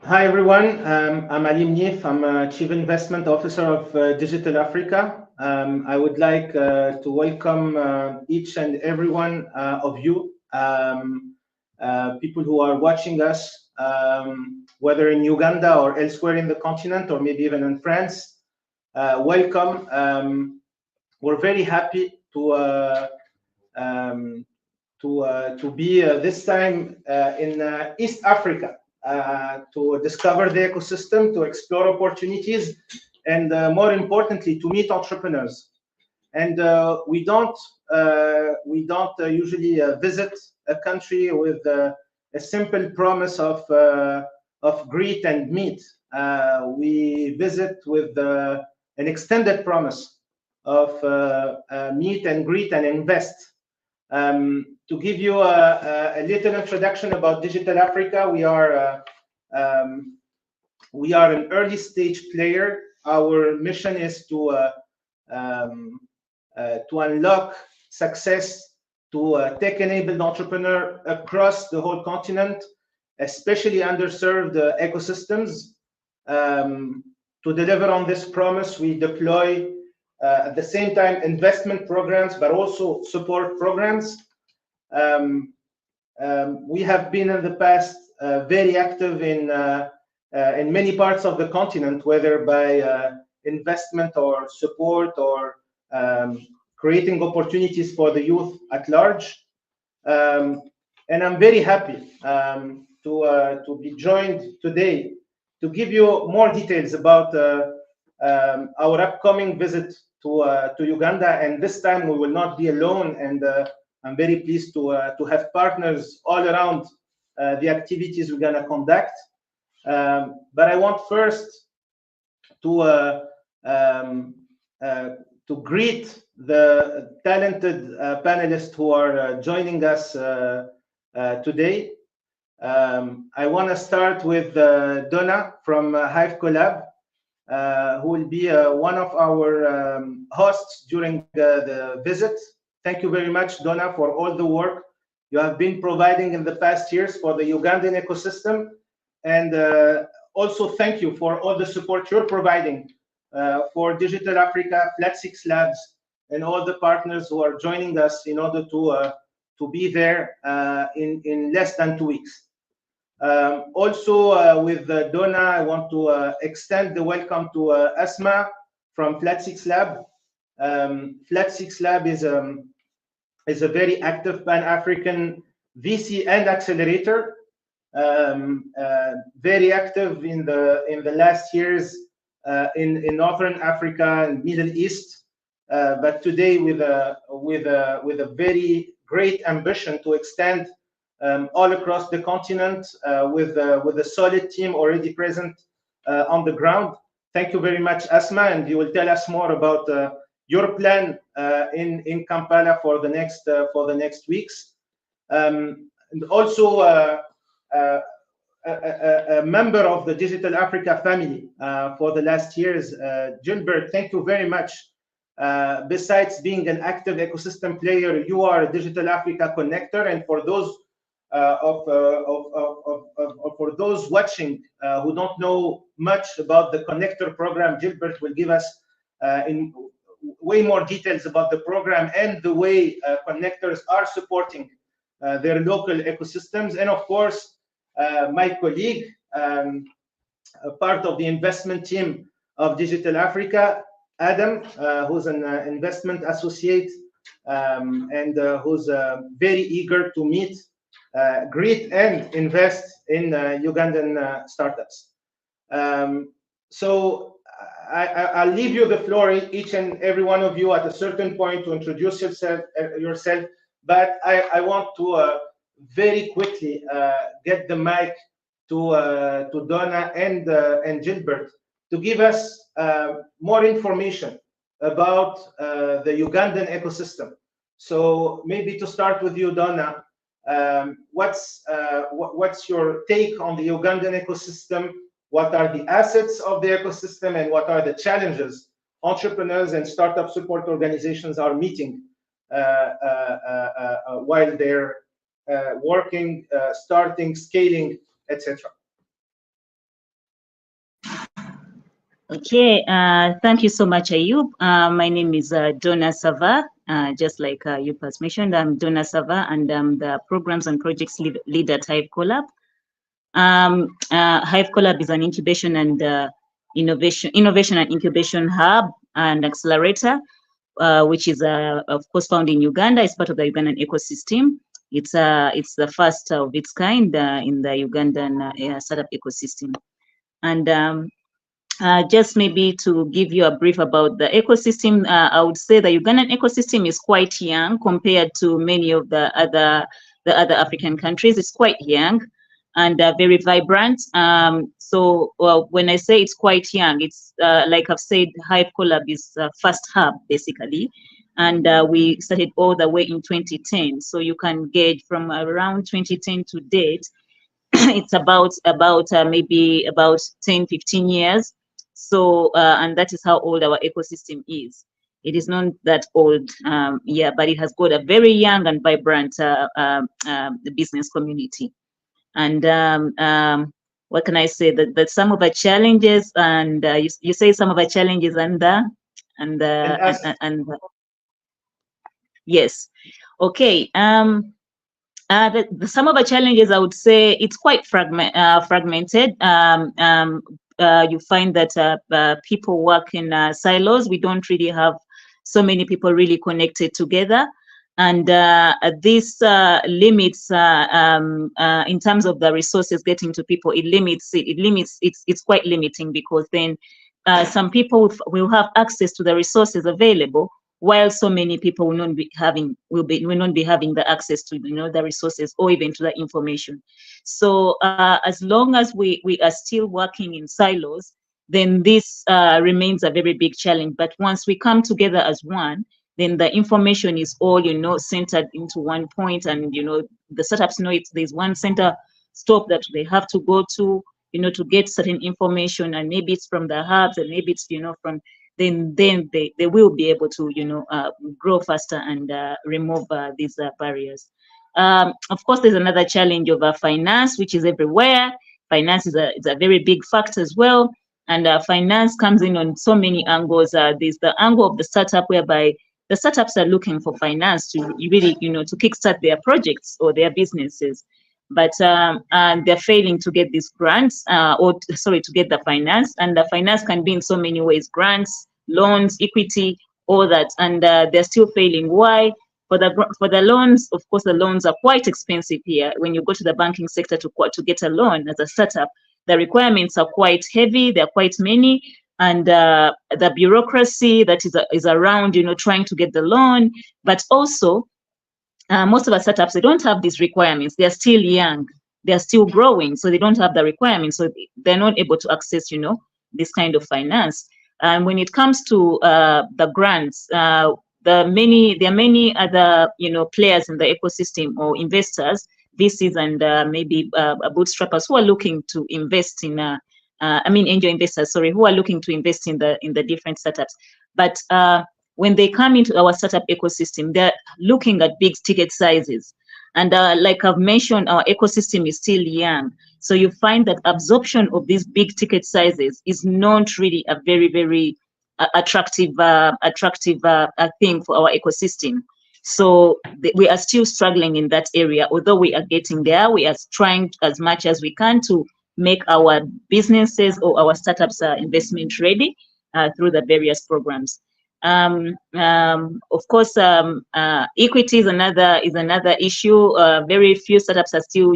Hi everyone, I'm Ali Mnif. I'm Chief Investment Officer of Digital Africa. I would like to welcome each and every one of you, people who are watching us, whether in Uganda or elsewhere in the continent, or maybe even in France. Welcome. We're very happy to be this time in East Africa. To discover the ecosystem, to explore opportunities, and more importantly, to meet entrepreneurs. And we don't usually visit a country with a simple promise of greet and meet. We visit with an extended promise of meet and greet and invest. To give you a little introduction about Digital Africa, we are an early stage player. Our mission is to unlock success to tech-enabled entrepreneur across the whole continent, especially underserved ecosystems. To deliver on this promise, we deploy at the same time investment programs, but also support programs. We have been in the past very active in many parts of the continent, whether by investment or support or creating opportunities for the youth at large. And I'm very happy to be joined today to give you more details about our upcoming visit to Uganda. And this time we will not be alone, and I'm very pleased to have partners all around the activities we're going to conduct. But I want first to greet the talented panelists who are joining us today. I want to start with Donna from Hive Collab, who will be one of our hosts during the visit. Thank you very much, Donna, for all the work you have been providing in the past years for the Ugandan ecosystem. And also thank you for all the support you're providing for Digital Africa, Flat 6 Labs, and all the partners who are joining us in order to be there in less than 2 weeks. Also, with Donna, I want to extend the welcome to Asma from Flat 6 Lab. Flat 6 Lab is a very active Pan-African VC and accelerator, very active in the last years in Northern Africa and Middle East, but today with a very great ambition to extend all across the continent with a solid team already present on the ground. Thank you very much, Asma, and you will tell us more about your plan in Kampala for the next weeks. And also a member of the Digital Africa family for the last years, Gilbert. Thank you very much. Besides being an active ecosystem player, you are a Digital Africa connector, and for those for those watching who don't know much about the connector program, Gilbert will give us in way more details about the program and the way connectors are supporting their local ecosystems. And of course, my colleague, part of the investment team of Digital Africa, Adam, who's an investment associate and who's very eager to meet, greet, and invest in Ugandan startups. So I'll leave you the floor, each and every one of you, at a certain point to introduce yourself. But I want to very quickly get the mic to Donna and Gilbert to give us more information about the Ugandan ecosystem. So maybe to start with you, Donna, what's your take on the Ugandan ecosystem? What are the assets of the ecosystem, and what are the challenges entrepreneurs and startup support organizations are meeting while they're working, starting, scaling, etc.? Okay, thank you so much, Ayub. My name is Donna Sava. Just like Ayub has mentioned, I'm Donna Sava, and I'm the Programs and Projects lead at Hive Collab. Hive Collab is an incubation and innovation and incubation hub and accelerator, which is of course found in Uganda. It's part of the Ugandan ecosystem. It's the first of its kind in the Ugandan startup ecosystem. And just maybe to give you a brief about the ecosystem, I would say the Ugandan ecosystem is quite young compared to many of the other African countries. It's quite young and very vibrant. So when I say it's quite young, it's like I've said, Hive Collab is first hub basically, and we started all the way in 2010. So you can gauge from around 2010 to date. It's about maybe about 10-15 years. So and that is how old our ecosystem is. It is not that old, yeah, but it has got a very young and vibrant business community. And what can I say? That some of the challenges, and you say some of the challenges, and And as yes, okay. Some of the challenges, I would say, it's quite fragmented. You find that people work in silos. We don't really have so many people really connected together. And this limits, in terms of the resources getting to people, it limits it. It limits, it's quite limiting, because then some people will have access to the resources available, while so many people will not be having the access to the resources, or even to the information. So as long as we are still working in silos, then this remains a very big challenge. But once we come together as one, then the information is all centered into one point, and the startups know there's one center stop that they have to go to get certain information, and maybe it's from the hubs, and maybe it's from then they will be able to grow faster and remove these barriers. Of course, there's another challenge of finance, which is everywhere. Finance is a very big factor as well, and finance comes in on so many angles. There's the angle of the startup, whereby the startups are looking for finance to really to kickstart their projects or their businesses, but they're failing to get these grants, to get the finance. And the finance can be in so many ways: grants, loans, equity, all that, and they're still failing. Why? For the loans, of course, the loans are quite expensive here. When you go to the banking sector to get a loan as a startup, the requirements are quite heavy. They're quite many, and the bureaucracy that is around, trying to get the loan. But also, most of our startups, they don't have these requirements. They're still young. They're still growing, so they don't have the requirements. So they're not able to access, this kind of finance. And when it comes to the grants, there are many other, players in the ecosystem, or investors, VCs, and maybe bootstrappers, who are looking to invest in. Angel investors, sorry, who are looking to invest in the different startups. But when they come into our startup ecosystem, they're looking at big ticket sizes. And like I've mentioned, our ecosystem is still young. So you find that absorption of these big ticket sizes is not really a very, very attractive thing for our ecosystem. So we are still struggling in that area. Although we are getting there, we are trying as much as we can to make our businesses or our startups investment ready through the various programs. Of course, equity is another issue. Very few startups are still,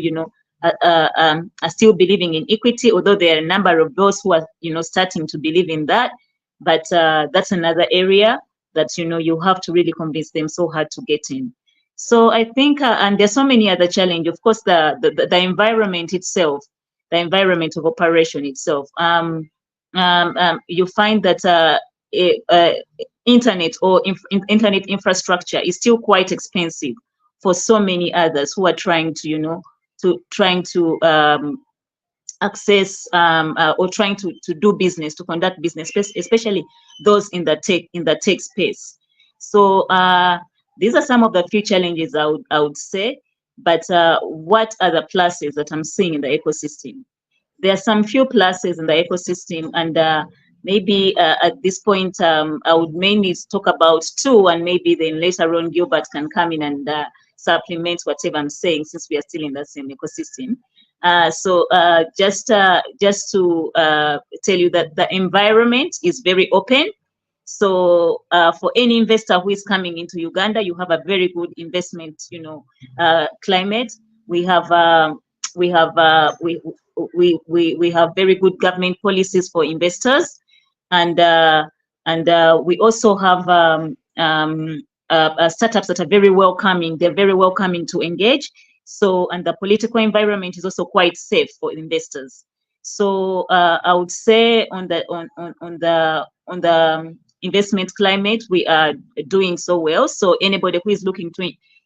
are still believing in equity, although there are a number of those who are, starting to believe in that. But that's another area that, you have to really convince them so hard to get in. So I think, and there's so many other challenges. Of course, the environment itself, the environment of operation itself. You find that internet or internet infrastructure is still quite expensive for so many others who are trying to, access or trying to do business, to conduct business, especially those in the tech space. So these are some of the few challenges I would say. But what are the pluses that I'm seeing in the ecosystem? There are some few pluses in the ecosystem, and maybe at this point, I would mainly talk about two, and maybe then later on Gilbert can come in and supplement whatever I'm saying, since we are still in the same ecosystem. So just to tell you that the environment is very open. So for any investor who is coming into Uganda, you have a very good investment, climate. We have we have we have very good government policies for investors, and we also have startups that are very welcoming. They're very welcoming to engage. So, and the political environment is also quite safe for investors. So I would say on the investment climate, we are doing so well. So anybody who is looking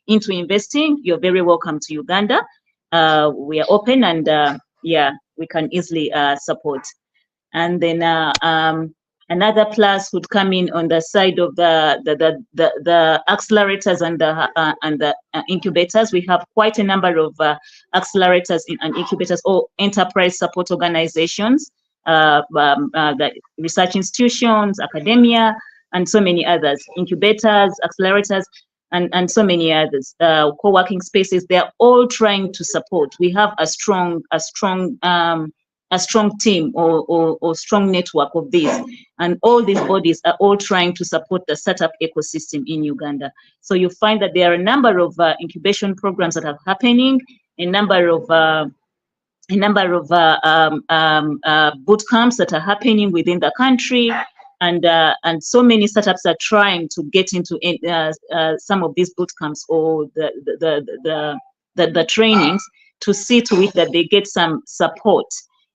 into investing, you're very welcome to Uganda. We are open, and yeah, we can easily support. And then another plus would come in on the side of the accelerators and the incubators. We have quite a number of accelerators and incubators, or enterprise support organizations, the research institutions, academia, and so many others, incubators, accelerators, and so many others, co-working spaces. They're all trying to support. We have a strong team or strong network of these, and all these bodies are all trying to support the startup ecosystem in Uganda. So you find that there are a number of incubation programs that are happening, a number of boot camps that are happening within the country, and so many startups are trying to get into some of these boot camps or the trainings, to see to it that they get some support,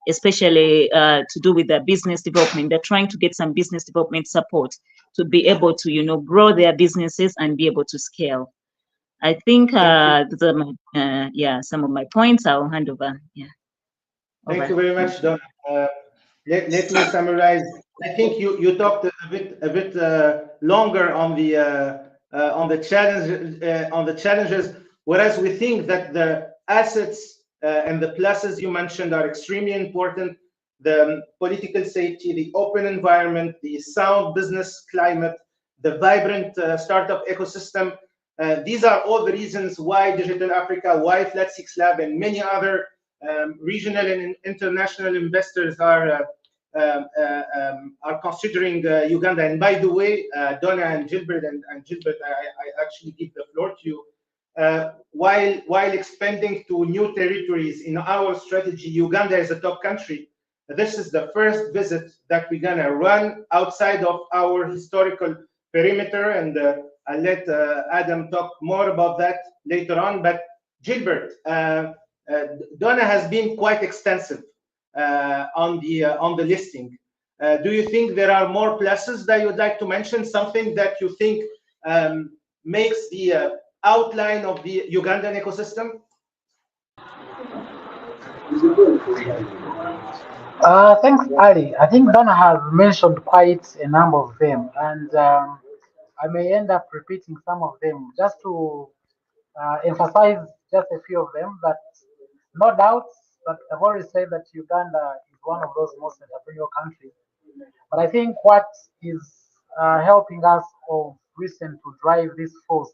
especially to do with their business development. They're trying to get some business development support to be able to, grow their businesses and be able to scale. I think those are my, some of my points. I'll hand over. Yeah. Thank you very much, Don. Let me summarize. I think you talked a bit longer on the challenges, whereas we think that the assets and the pluses you mentioned are extremely important. The political safety, the open environment, the sound business climate, the vibrant startup ecosystem. These are all the reasons why Digital Africa, why Flat 6 Lab, and many other regional and international investors are considering Uganda. And by the way, Donna and Gilbert, I actually give the floor to you. While expanding to new territories in our strategy, Uganda is a top country. This is the first visit that we're gonna run outside of our historical perimeter, and I'll let Adam talk more about that later on. But Gilbert, Donna has been quite extensive on the listing. Do you think there are more pluses that you'd like to mention? Something that you think makes the outline of the Ugandan ecosystem? Thanks, Ali. I think Donna has mentioned quite a number of them, and I may end up repeating some of them just to emphasize just a few of them. But no doubt that I've already said that Uganda is one of those most entrepreneurial countries. But I think what is helping us of recent to drive this force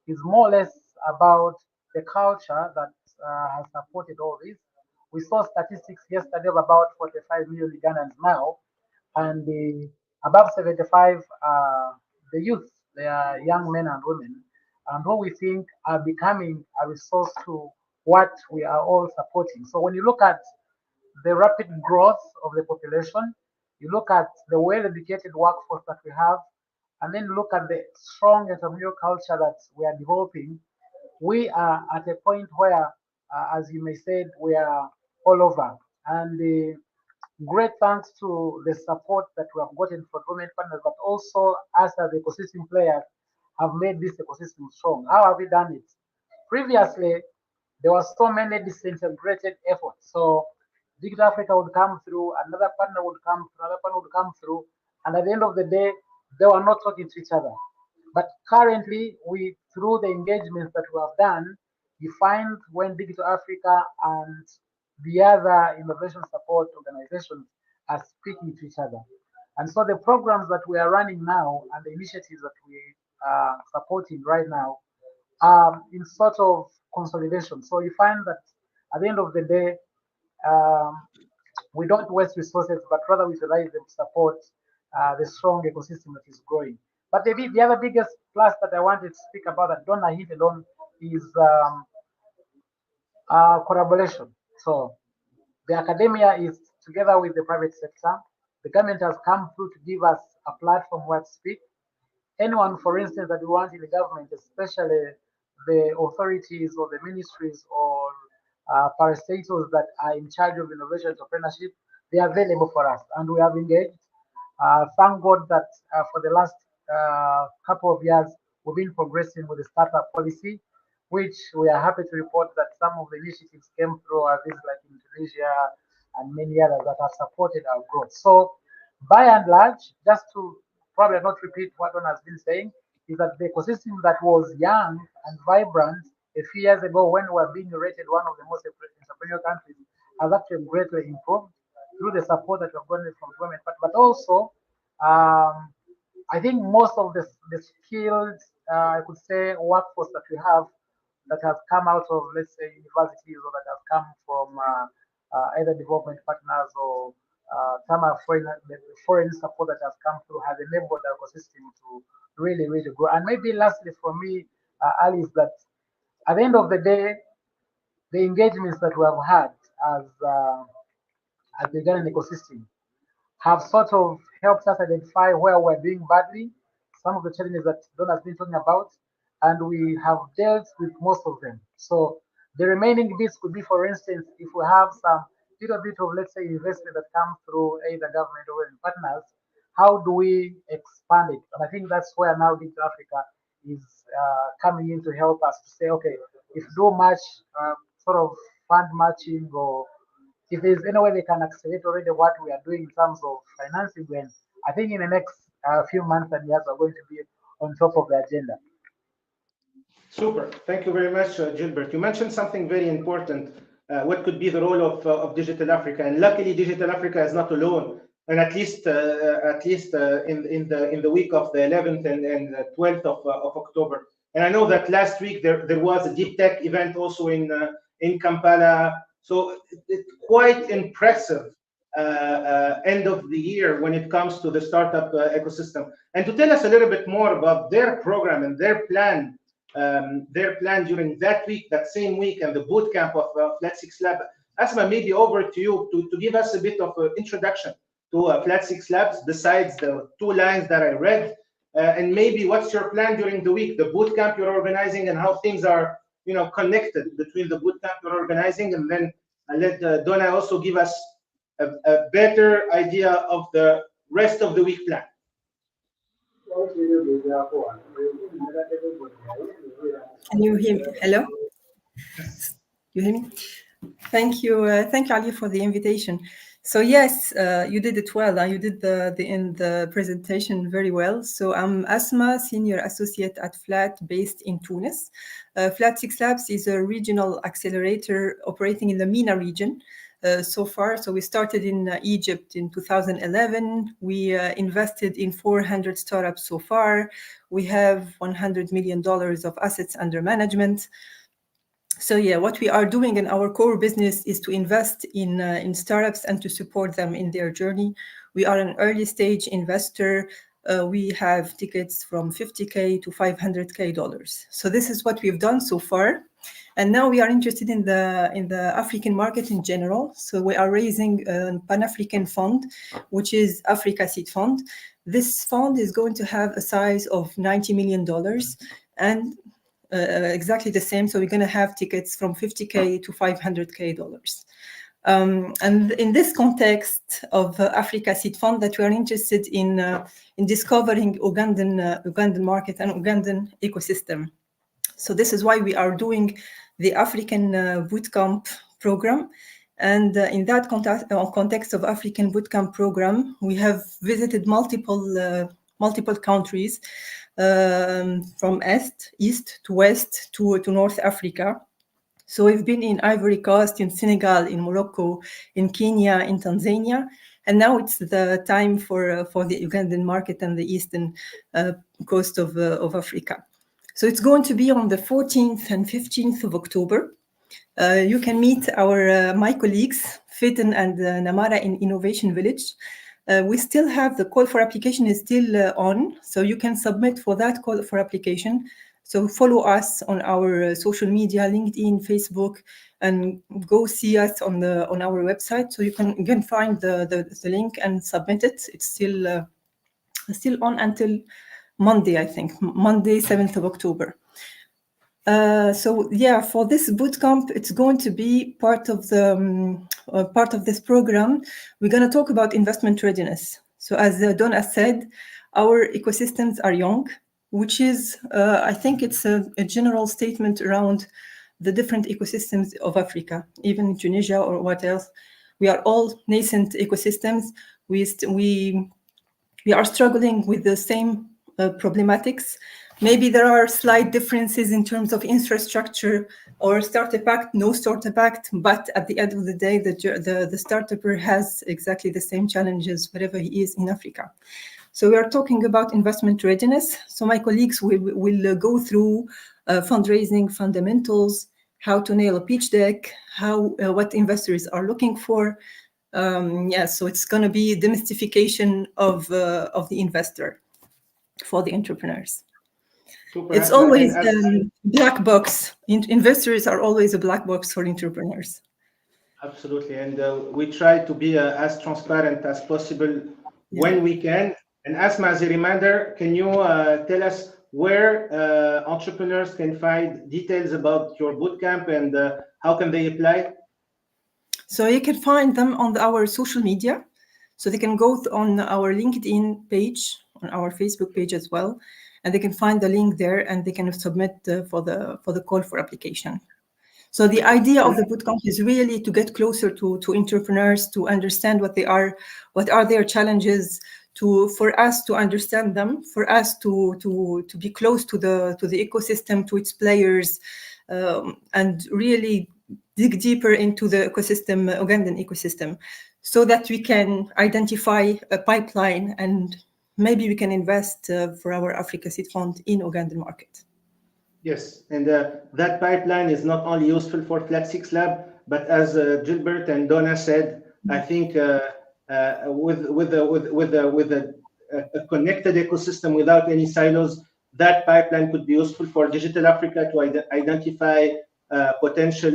is more or less about the culture that has supported all this. We saw statistics yesterday of about 45 million Ugandans now, and above 75 the youth, they are young men and women, and who we think are becoming a resource to what we are all supporting. So when you look at the rapid growth of the population, you look at the well-educated workforce that we have, and then look at the strong entrepreneurial culture that we are developing, we are at a point where, as you may say, we are all over. And great thanks to the support that we have gotten from government partners, but also us as ecosystem players have made this ecosystem strong. How have we done it? Previously, there were so many disintegrated efforts. So Digital Africa would come through, another partner would come through, another partner would come through, and at the end of the day, they were not talking to each other. But currently, through the engagements that we have done, you find when Digital Africa and the other innovation support organizations are speaking to each other. And so the programs that we are running now and the initiatives that we are supporting right now are in sort of consolidation. So you find that at the end of the day, we don't waste resources, but rather we utilize them to support the strong ecosystem that is growing. But the other biggest plus that I wanted to speak about that Donna hit alone is collaboration. So the academia is together with the private sector. The government has come through to give us a platform where to speak. Anyone, for instance, that we want in the government, especially the authorities or the ministries or parastatals that are in charge of innovation entrepreneurship, they are available for us and we have engaged. Thank God that for the last couple of years, we've been progressing with the startup policy, which we are happy to report that some of the initiatives came through these like in Tunisia and many others that have supported our growth. So by and large, just to probably not repeat what one has been saying, is that the ecosystem that was young and vibrant a few years ago when we were being rated one of the most entrepreneurial countries has actually greatly improved through the support that we've gotten from government. But also, I think most of the skilled, I could say, workforce that we have that has come out of, let's say, universities or that has come from either development partners or some foreign support that has come through has enabled the ecosystem to really, really grow. And maybe lastly for me, Ali, is that at the end of the day, the engagements that we have had as the Ugandan ecosystem have sort of helped us identify where we're doing badly, some of the challenges that Don has been talking about, and we have dealt with most of them. So the remaining bits could be, for instance, if we have some little bit of, let's say, investment that comes through either government or partners, how do we expand it? And I think that's where now Digital Africa is coming in to help us to say, okay, if do much sort of fund matching or if there's any way they can accelerate already what we are doing in terms of financing, then I think in the next few months and years are going to be on top of the agenda. Super. Thank you very much, Gilbert. You mentioned something very important. What could be the role of Digital Africa? And luckily, Digital Africa is not alone. And at least in the week of the 11th and 12th of October. And I know that last week there was a deep tech event also in Kampala. So it's quite impressive end of the year when it comes to the startup ecosystem. And to tell us a little bit more about their program and their plan during that week, that same week, and the boot camp of Flat 6 Lab. Asma, maybe over to you to give us a bit of an introduction to Flat 6 Labs, besides the 2 lines that I read, and maybe what's your plan during the week, the boot camp you're organizing, and how things are connected between the boot camp you're organizing, and then I'll let Donna also give us a better idea of the rest of the week plan. Can you hear me? Hello? You hear me? Thank you, Ali, for the invitation. So yes, you did it well. You did the presentation very well. So I'm Asma, Senior Associate at FLAT, based in Tunis. Flat 6 Labs is a regional accelerator operating in the MENA region. So far, so we started in Egypt in 2011. We invested in 400 startups so far. We have $100 million of assets under management. So yeah, what we are doing in our core business is to invest in startups and to support them in their journey. We are an early stage investor. We have tickets from $50K to $500K. So this is what we've done so far. And now we are interested in the African market in general. So we are raising a Pan-African fund, which is Africa Seed Fund. This fund is going to have a size of $90 million and exactly the same. So we're going to have tickets from $50K to $500K. And in this context of Africa Seed Fund, that we are interested in discovering Ugandan market and Ugandan ecosystem. So this is why we are doing the African Bootcamp program. And in that context of African Bootcamp program, we have visited multiple countries from east to west to North Africa. So we've been in Ivory Coast, in Senegal, in Morocco, in Kenya, in Tanzania. And now it's the time for the Ugandan market and the eastern coast of Africa. So it's going to be on the 14th and 15th of October. You can meet my colleagues, Fiten and Namara in Innovation Village. We still have the call for application is still on, so you can submit for that call for application. So follow us on our social media, LinkedIn, Facebook, and go see us on our website. So you can find the link and submit it. It's still on until Monday, I think, Monday, 7th of October. So yeah, for this bootcamp, it's going to be part of this program. We're going to talk about investment readiness. So as Donna said, our ecosystems are young, which is, I think it's a general statement around the different ecosystems of Africa, even Tunisia or what else. We are all nascent ecosystems. We are struggling with the same problematics. Maybe there are slight differences in terms of infrastructure or startup act, no startup act, but at the end of the day, the startupper has exactly the same challenges wherever he is in Africa. So we are talking about investment readiness. So my colleagues will go through fundraising fundamentals, how to nail a pitch deck, what investors are looking for. So it's going to be demystification of the investor for the entrepreneurs. Super. It's always black box. Investors are always a black box for entrepreneurs. Absolutely, and we try to be as transparent as possible when we can. And Asma, as a reminder, can you tell us where entrepreneurs can find details about your bootcamp and how can they apply? So you can find them on our social media. So they can go on our LinkedIn page, on our Facebook page as well, and they can find the link there and they can submit for the call for application. So the idea of the bootcamp is really to get closer to entrepreneurs, to understand what are their challenges, for us to understand them, for us to be close to the ecosystem, to its players, and really dig deeper into the ecosystem, Ugandan ecosystem, so that we can identify a pipeline and maybe we can invest for our Africa Seed Fund in Ugandan market. Yes, and that pipeline is not only useful for Flat 6 Lab, but as Gilbert and Donna said, I think with a connected ecosystem without any silos, that pipeline could be useful for Digital Africa to identify potential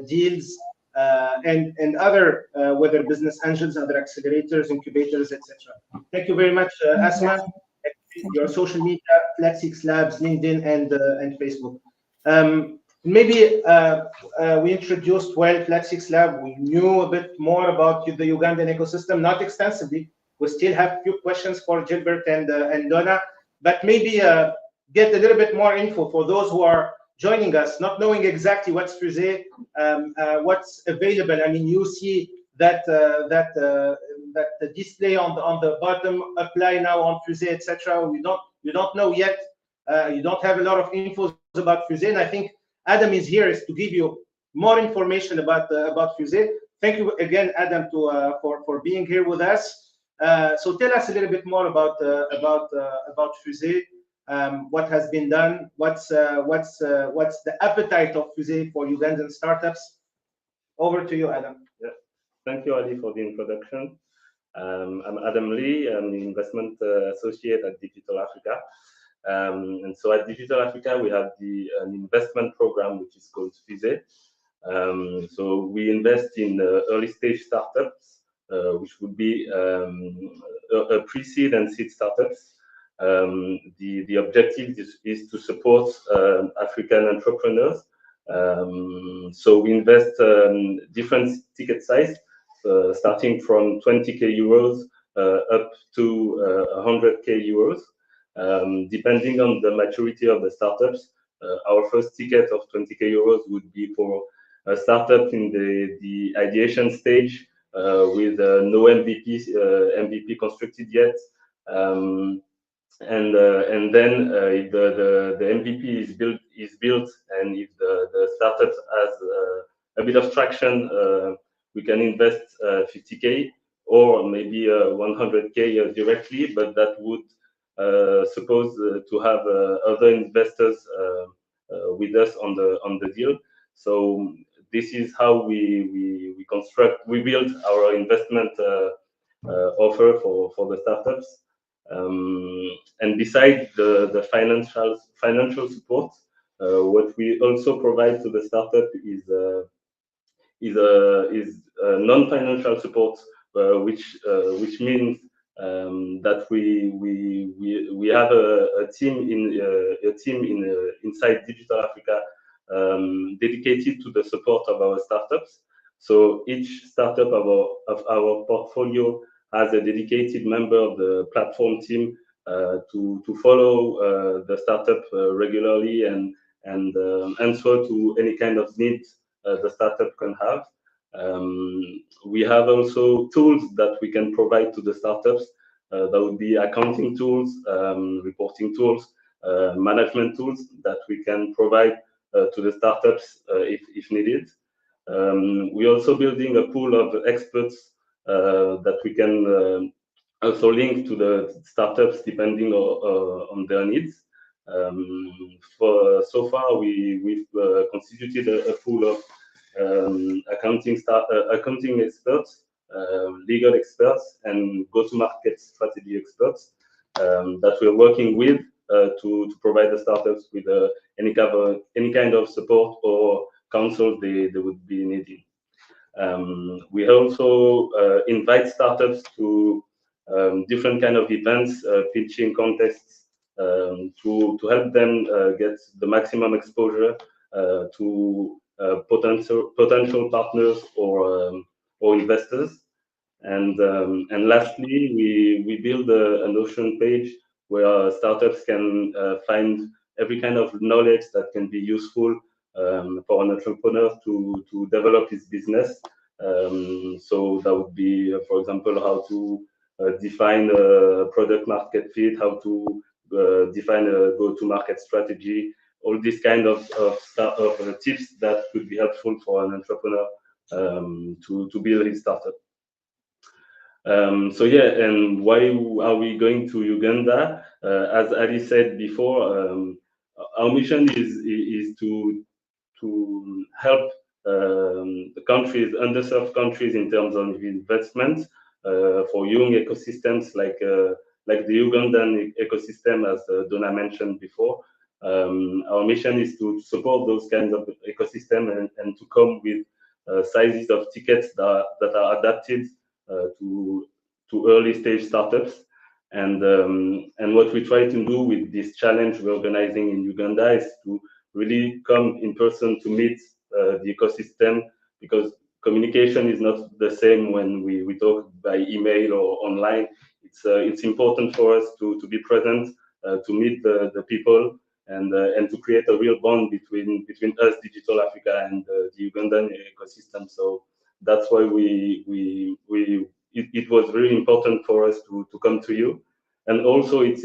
deals and other whether business angels, other accelerators, incubators, etc. Thank you very much, Asma. Your social media, Flat 6 Labs, LinkedIn, and Facebook. Maybe we introduced Flat 6 Lab. We knew a bit more about the Ugandan ecosystem, not extensively. We still have a few questions for Gilbert and Donna, but maybe get a little bit more info for those who are joining us, not knowing exactly what's Fuzé, what's available. I mean, you see that the display on the bottom, apply now on Fuzé, etc. You don't know yet. You don't have a lot of info about Fuzé, and I think Adam is here to give you more information about Fuzé. Thank you again, Adam, for being here with us. So tell us a little bit more about Fuzé. What has been done? What's the appetite of Fuzé for Ugandan startups? Over to you, Adam. Yeah. Thank you, Ali, for the introduction. I'm Adam Lee. I'm the investment associate at Digital Africa. And so at Digital Africa, we have an investment program, which is called Fuzé. So we invest in early stage startups, which would be a pre-seed and seed startups. The objective is to support African entrepreneurs. So we invest different ticket size, starting from 20k euros up to 100k euros, depending on the maturity of the startups. Our first ticket of 20k euros would be for a startup in the ideation stage with no MVP constructed yet. And then if the MVP is built, and if the startup has a bit of traction, we can invest 50k. or maybe 100K directly, but that would suppose to have other investors with us on the deal. So this is how we build our investment offer for the startups. And besides the financial support, what we also provide to the startup is non-financial support, which means that we have a team inside Digital Africa dedicated to the support of our startups. So each startup of our portfolio has a dedicated member of the platform team to follow the startup regularly and answer to any kind of needs the startup can have. We have also tools that we can provide to the startups. That would be accounting tools, reporting tools, management tools that we can provide to the startups if needed. We're also building a pool of experts that we can also link to the startups depending on their needs. So far, we've constituted a pool of accounting experts, legal experts, and go-to-market strategy experts that we're working with to provide the startups with any kind of support or counsel they would be needing. We also invite startups to different kind of events, pitching contests, to help them get the maximum exposure to potential partners or investors. And lastly, we build an Notion page where startups can find every kind of knowledge that can be useful for an entrepreneur to develop his business. So that would be, for example, how to define a product market fit, how to define a go-to-market strategy, all these kind of tips that could be helpful for an entrepreneur to build his startup. So yeah, and why are we going to Uganda? As Ali said before, our mission is to help the countries, underserved countries, in terms of investment for young ecosystems like the Ugandan ecosystem, as Donna mentioned before. Our mission is to support those kinds of ecosystem and to come with sizes of tickets that are adapted to early stage startups. And what we try to do with this challenge we're organizing in Uganda is to really come in person to meet the ecosystem, because communication is not the same when we talk by email or online. It's important for us to be present, to meet the people, and to create a real bond between us, Digital Africa, and the Ugandan ecosystem. So that's why it was really important for us to come to you. And also we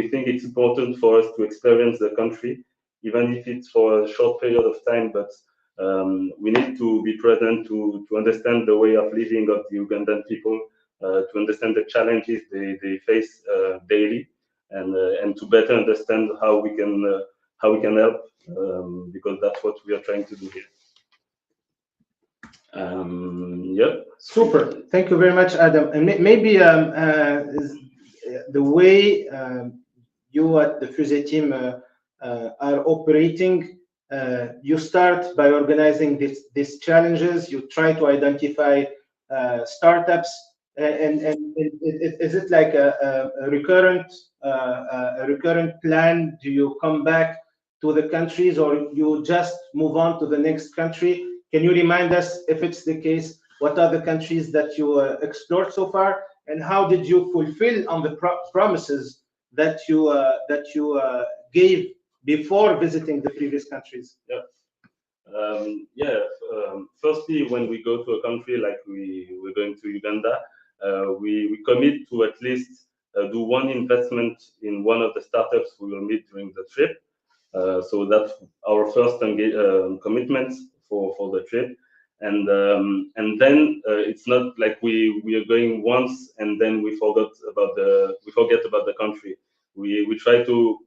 think it's important for us to experience the country, even if it's for a short period of time, but we need to be present to understand the way of living of the Ugandan people, to understand the challenges they face daily, and to better understand how we can help, because that's what we are trying to do here. Yeah. Super. Thank you very much, Adam. And maybe the way you at the Fuzé team are operating, you start by organizing these challenges. You try to identify startups, and is it like a recurrent plan? Do you come back to the countries, or you just move on to the next country? Can you remind us, if it's the case, what are the countries that you explored so far, and how did you fulfill on the promises that you gave before visiting the previous countries? Yeah. Firstly, when we go to a country like we're going to Uganda, we commit to at least do one investment in one of the startups we will meet during the trip. So that's our first commitment for the trip. and then it's not like we are going once and then we forget about the country. We try to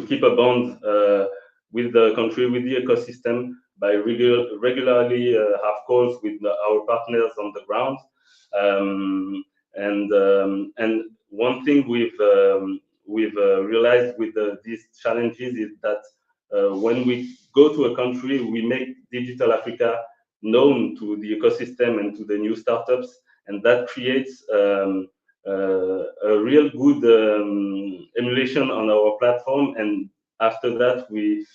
keep a bond with the country, with the ecosystem, by regularly have calls with our partners on the ground. And one thing we've realized with these challenges is that when we go to a country, we make Digital Africa known to the ecosystem and to the new startups, and that creates a real good emulation on our platform. And after that, we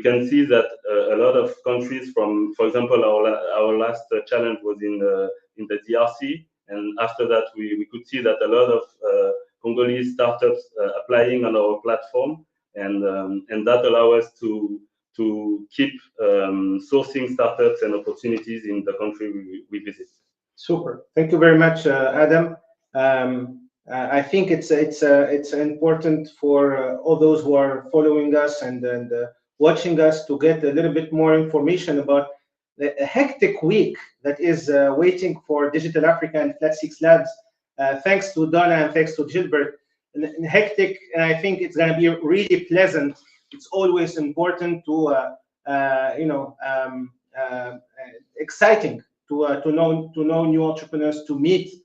can see that a lot of countries, from, for example, our last challenge was in the DRC, and after that we could see that a lot of Congolese startups applying on our platform, and that allow us to keep sourcing startups and opportunities in the country we visit. Super. Thank you very much, Adam. I think it's important for all those who are following us and watching us to get a little bit more information about the hectic week that is waiting for Digital Africa and Flat6 Labs. Thanks to Donna and thanks to Gilbert. And hectic, and I think it's going to be really pleasant. It's always important to exciting to know new entrepreneurs, to meet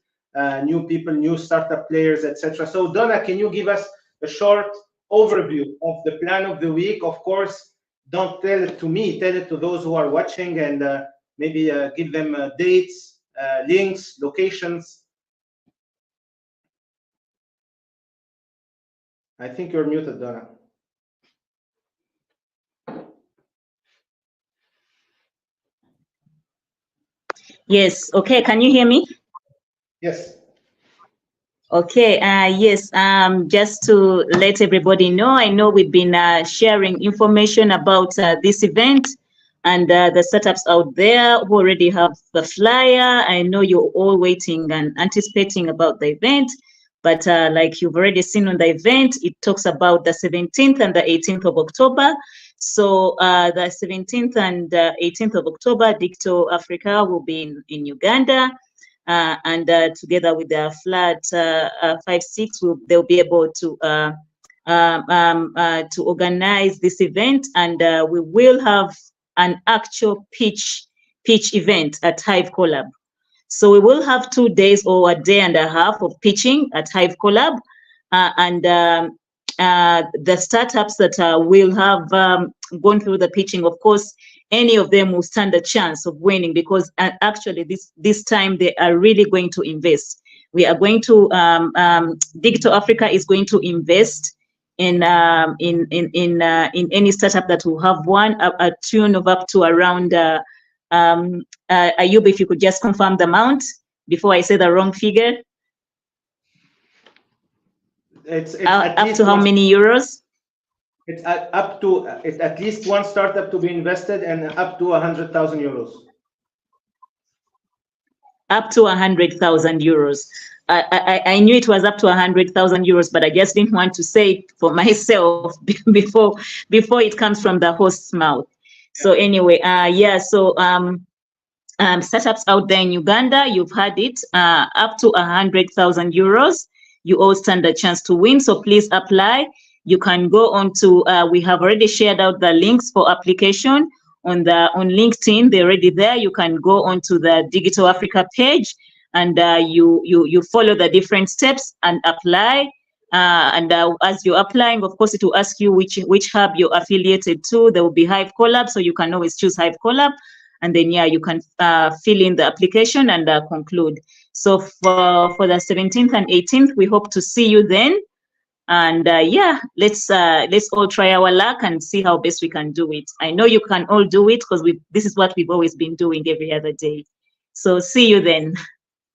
new people, new startup players, etc. So Donna, can you give us a short overview of the plan of the week? Of course, don't tell it to me, tell it to those who are watching, and maybe give them dates, links, locations. I think you're muted, Donna. Yes. Okay. Can you hear me? Yes. Okay. Yes. Just to let everybody know, I know we've been sharing information about this event and the startups out there who already have the flyer. I know you're all waiting and anticipating about the event, but like you've already seen on the event, it talks about the 17th and the 18th of October. So the 17th and 18th of October, Digital Africa will be in Uganda. And together with the Flat 5-6, they'll be able to organize this event, and we will have an actual pitch event at Hive Collab. So we will have 2 days or a day and a half of pitching at Hive Collab, and the startups that will have gone through the pitching, of course, any of them will stand a chance of winning, because actually this time they are really going to invest. We are going to Digital Africa is going to invest in any startup that will have won a tune of up to around Ayub, if you could just confirm the amount before I say the wrong figure. It's up to how many euros? It's up to at least one startup to be invested, and up to 100,000 euros. Up to 100,000 euros. I knew it was up to 100,000 euros, but I just didn't want to say it for myself before it comes from the host's mouth. So anyway, yeah. So startups out there in Uganda, you've had it, up to 100,000 euros. You all stand a chance to win. So please apply. You can go on to, we have already shared out the links for application on LinkedIn. They're already there. You can go on to the Digital Africa page, and you follow the different steps and apply. As you're applying, of course, it will ask you which hub you're affiliated to. There will be Hive Collab, so you can always choose Hive Collab. And then, yeah, you can fill in the application and conclude. So for the 17th and 18th, we hope to see you then. And yeah, let's all try our luck and see how best we can do it. I know you can all do it, because this is what we've always been doing every other day. So see you then.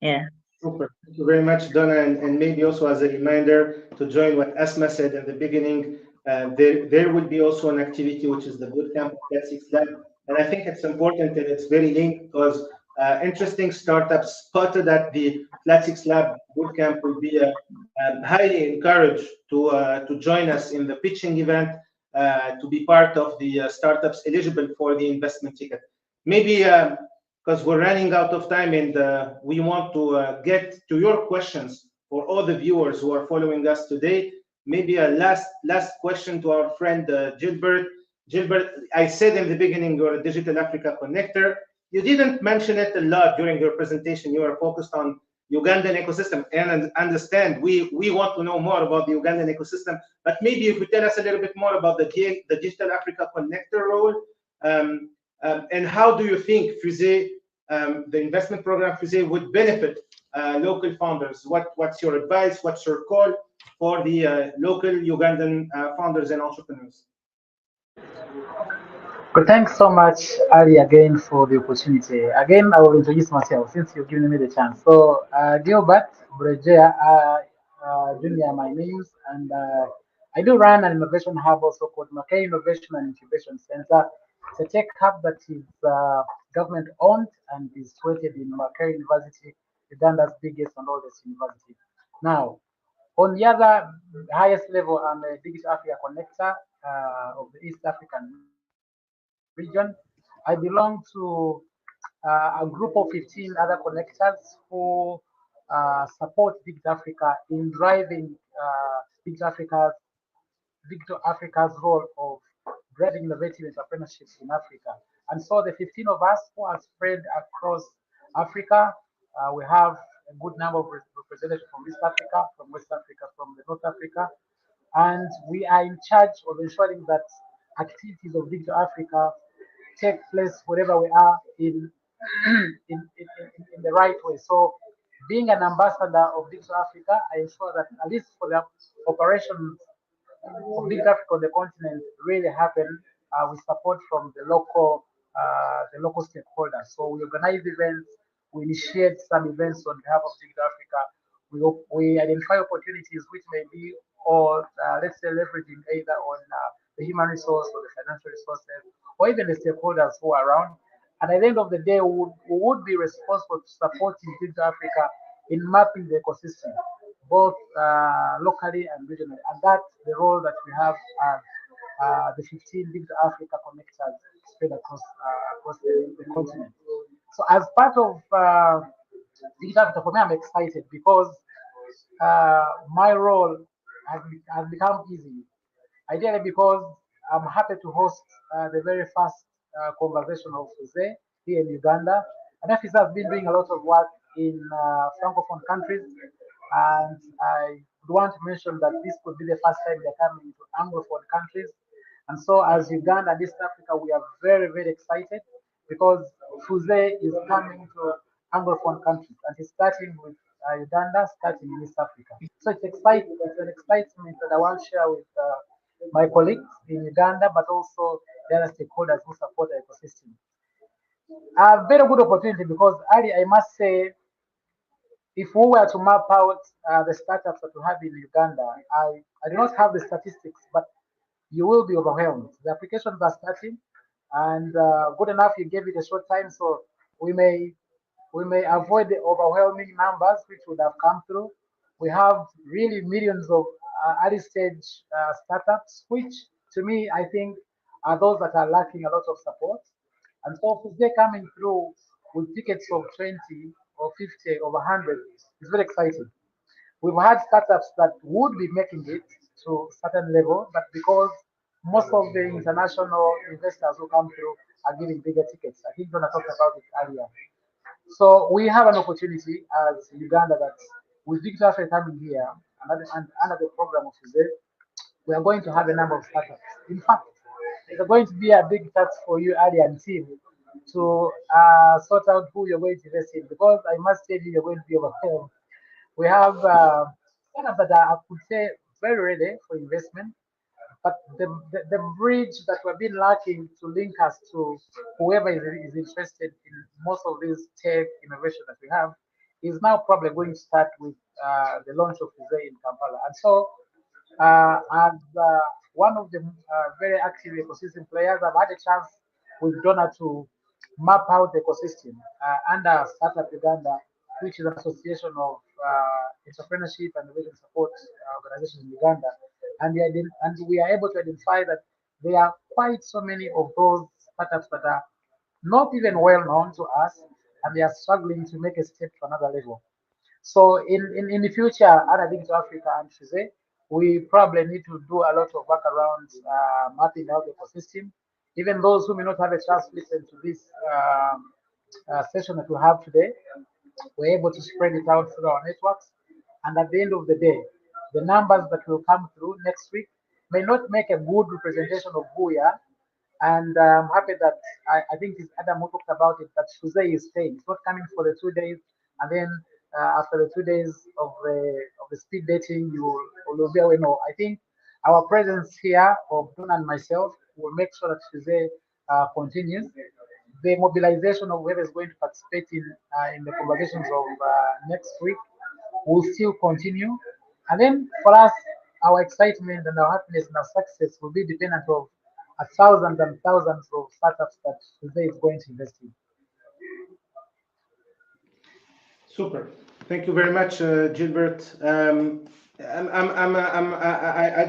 Yeah. Super. Thank you very much, Donna. And maybe also as a reminder to join what Asma said in the beginning, there will be also an activity which is the bootcamp of Flat6 Lab. And I think it's important, and it's very linked, because interesting startups spotted at the Flat6 Lab bootcamp will be highly encouraged to join us in the pitching event, to be part of the startups eligible for the investment ticket. Maybe because we're running out of time, and we want to get to your questions for all the viewers who are following us today. Maybe a last question to our friend Gilbert. Gilbert, I said in the beginning you're a Digital Africa connector. You didn't mention it a lot during your presentation. You were focused on Ugandan ecosystem, and understand we want to know more about the Ugandan ecosystem. But maybe you could tell us a little bit more about the Digital Africa connector role, and how do you think Fuzé, the investment program Fuzé, would benefit local founders? What's your advice? What's your call for the local Ugandan founders and entrepreneurs? Well, thanks so much, Ali, again for the opportunity. Again, I will introduce myself since you've given me the chance. So, Gilbert Brejea Junior, my names, and I do run an innovation hub also called Mackay Innovation and Incubation Center. It's a tech hub that is government owned and is situated in Mackay University, Uganda's biggest and oldest university. Now, on the other highest level, I'm a Digital Africa connector of the East African region. I belong to a group of 15 other connectors who support Digital Africa in driving Digital Africa's role of driving innovative entrepreneurship in Africa. And so the 15 of us who are spread across Africa, we have a good number of representatives from East Africa, from West Africa, from the North Africa, and we are in charge of ensuring that activities of Digital Africa take place wherever we are in the right way. So, being an ambassador of Digital Africa, I ensure that at least for the operations of Digital Africa on the continent really happen with support from the local stakeholders. So we organize events, we initiate some events on behalf of Digital Africa. We identify opportunities which may be, or let's say, leveraging either on the human resource or the financial resources, or even the stakeholders who are around. And at the end of the day, we would be responsible to supporting Digital Africa in mapping the ecosystem, both locally and regionally. And that's the role that we have as the 15 Digital Africa connectors spread across the continent. So as part of Digital Africa, for me, I'm excited because my role has become easy. Ideally, because I'm happy to host the very first conversation of Fuzé here in Uganda. And FIS has been doing a lot of work in Francophone countries, and I would want to mention that this could be the first time they're coming to Anglophone countries. And so, as Uganda and East Africa, we are very, very excited because Fuzé is coming to Anglophone countries, and he's starting with Uganda, starting in East Africa. So it's exciting. It's an excitement that I want to share with my colleagues in Uganda, but also the other stakeholders who support the ecosystem. A very good opportunity because, Ali, I must say, if we were to map out the startups that we have in Uganda, I do not have the statistics, but you will be overwhelmed. The applications are starting, and good enough you gave it a short time, so we may avoid the overwhelming numbers which would have come through. We have really millions of early stage startups, which to me I think are those that are lacking a lot of support. And so if they're coming through with tickets of 20 or 50 or 100, it's very exciting. We've had startups that would be making it to certain level, but because most of the international investors who come through are giving bigger tickets. I think Donna talked about it earlier. So we have an opportunity as Uganda that with Digital Africa coming here and under the program of Fuzé, we are going to have a number of startups. In fact, it's going to be a big task for you, Ali and team, to sort out who you're going to invest in because I must tell you, you're going to be overwhelmed. We have startups that are, I could say, very ready for investment, but the bridge that we've been lacking to link us to whoever is interested in most of these tech innovation that we have is now probably going to start with the launch of Fuzé in Kampala. And so, as one of the very active ecosystem players, I've had a chance with Donna to map out the ecosystem under Startup Uganda, which is an association of entrepreneurship and innovation support organizations in Uganda. And we are able to identify that there are quite so many of those startups that are not even well known to us, and they are struggling to make a step to another level. So in the future, Anna Digital Africa and Fuzé, we probably need to do a lot of work around mapping out the ecosystem. Even those who may not have a chance to listen to this session that we have today, we're able to spread it out through our networks. And at the end of the day, the numbers that will come through next week may not make a good representation of who we are. And I'm happy that I think it's Adam who talked about it, that Fuzé is staying. It's not coming for the 2 days, and then after the 2 days of the speed dating, you'll be away. No, I think our presence here of Don and myself will make sure that Fuzé continues. The mobilization of whoever is going to participate in the conversations of next week will still continue. And then for us, our excitement and our happiness and our success will be dependent of thousands and thousands of startups that Fuzé is going to invest in. Super. Thank you very much, Gilbert. I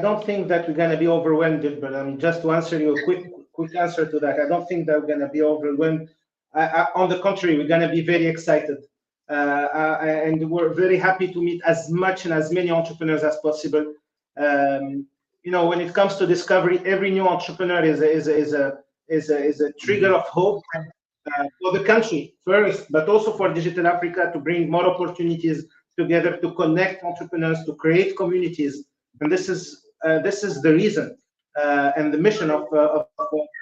don't think that we're going to be overwhelmed, Gilbert. Just to answer you a quick answer to that, I don't think that we're going to be overwhelmed. On the contrary, we're going to be very excited. And we're very happy to meet as much and as many entrepreneurs as possible. You know, when it comes to discovery, every new entrepreneur is a trigger of hope for the country first, but also for Digital Africa to bring more opportunities together, to connect entrepreneurs, to create communities. And this is the reason and the mission of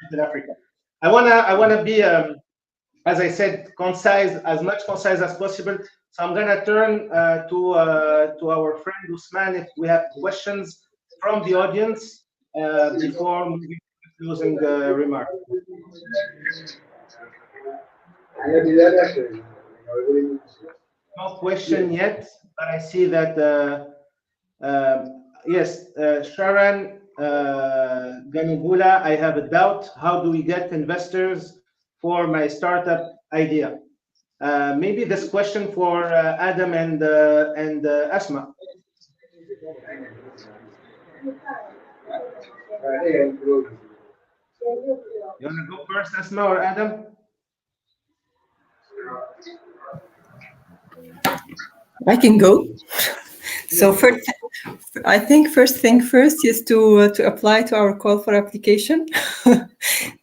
Digital Africa. I wanna be, as I said, concise, as much concise as possible. So I'm gonna turn to our friend Usman if we have questions from the audience before moving to closing remarks. No question yet, but I see that yes, Sharon Ganugula, I have a doubt. How do we get investors for my startup idea? Maybe this question for Adam and Asma. You want to go first, Asma or Adam? I can go. So first, I think first thing first is to apply to our call for application.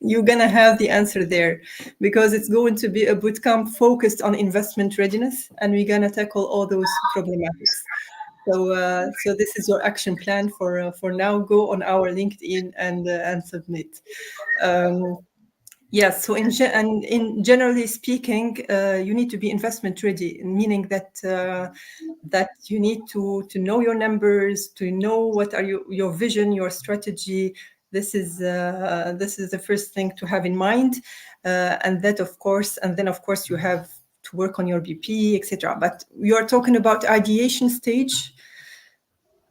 You're gonna have the answer there because it's going to be a bootcamp focused on investment readiness, and we're gonna tackle all those problematics. So this is your action plan for now. Go on our LinkedIn and submit. Yes, so in generally speaking, you need to be investment ready, meaning that that you need to know your numbers, to know what are your vision, your strategy. This is the first thing to have in mind, and that of course, and then of course you have to work on your BP, etc. But you are talking about ideation stage.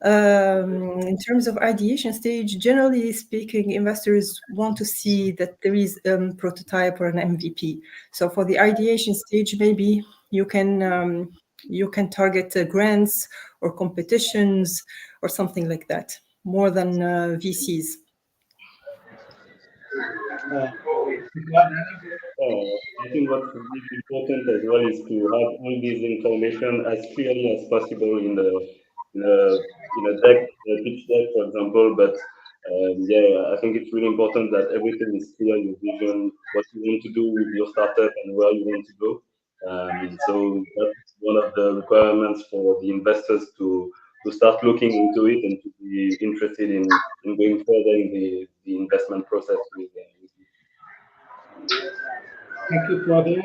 In terms of ideation stage, generally speaking, investors want to see that there is a prototype or an MVP. So for the ideation stage, maybe you can target grants or competitions or something like that, more than VCs. I think what's really important as well is to have all this information as clearly as possible in a deck, a pitch deck, for example. But yeah, I think it's really important that everything is clear, your vision, what you want to do with your startup, and where you want to go. So that's one of the requirements for the investors to start looking into it and to be interested in going further in the investment process with you. Thank you, Claudia.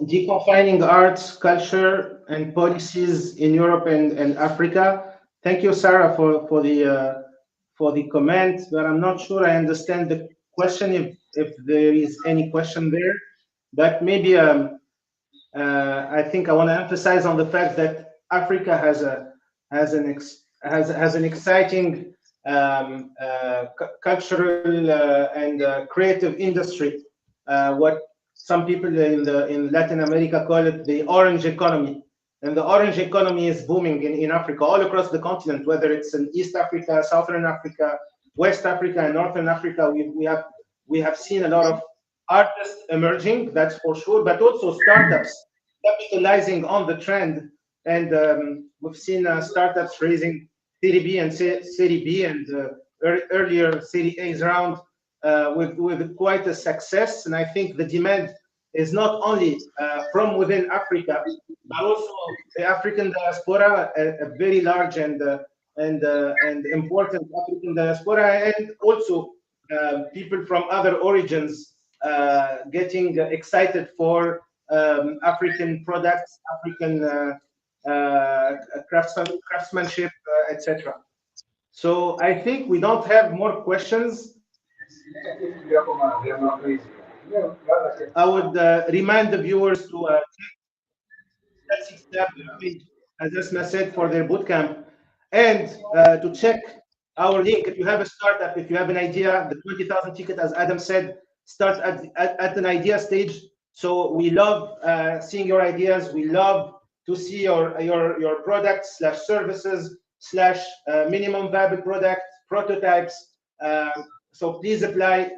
Deconfining arts, culture, and policies in Europe and Africa. Thank you, Sarah, for the comment, but I'm not sure I understand the question, if there is any question there. But maybe I think I want to emphasize on the fact that Africa has an exciting cultural and creative industry. What some people in Latin America call it the orange economy. And the orange economy is booming in Africa, all across the continent, whether it's in East Africa, Southern Africa, West Africa, and Northern Africa. We have seen a lot of artists emerging, that's for sure, but also startups capitalizing on the trend. And we've seen startups raising Series B and Series B and earlier Series A's round with quite a success. And I think the demand is not only from within Africa, but also the African diaspora, a very large and important African diaspora, and also people from other origins getting excited for African products, African craftsmanship, etc. So I think we don't have more questions. I would remind the viewers to as Asma said, for their bootcamp, and to check our link. If you have a startup, if you have an idea, the 20,000 ticket, as Adam said, starts at an idea stage. So we love seeing your ideas. We love to see your products / services / minimum viable product prototypes. So please apply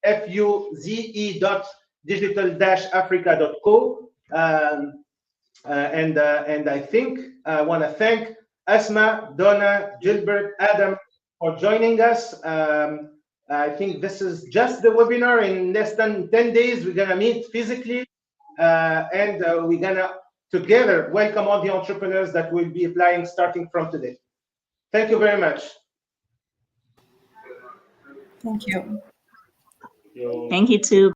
fuze.digital-africa.co. And I think I want to thank Asma, Donna, Gilbert, Adam for joining us. I think this is just the webinar. In less than 10 days, we're going to meet physically, and we're going to together welcome all the entrepreneurs that will be applying starting from today. Thank you very much. Thank you. Thank you too.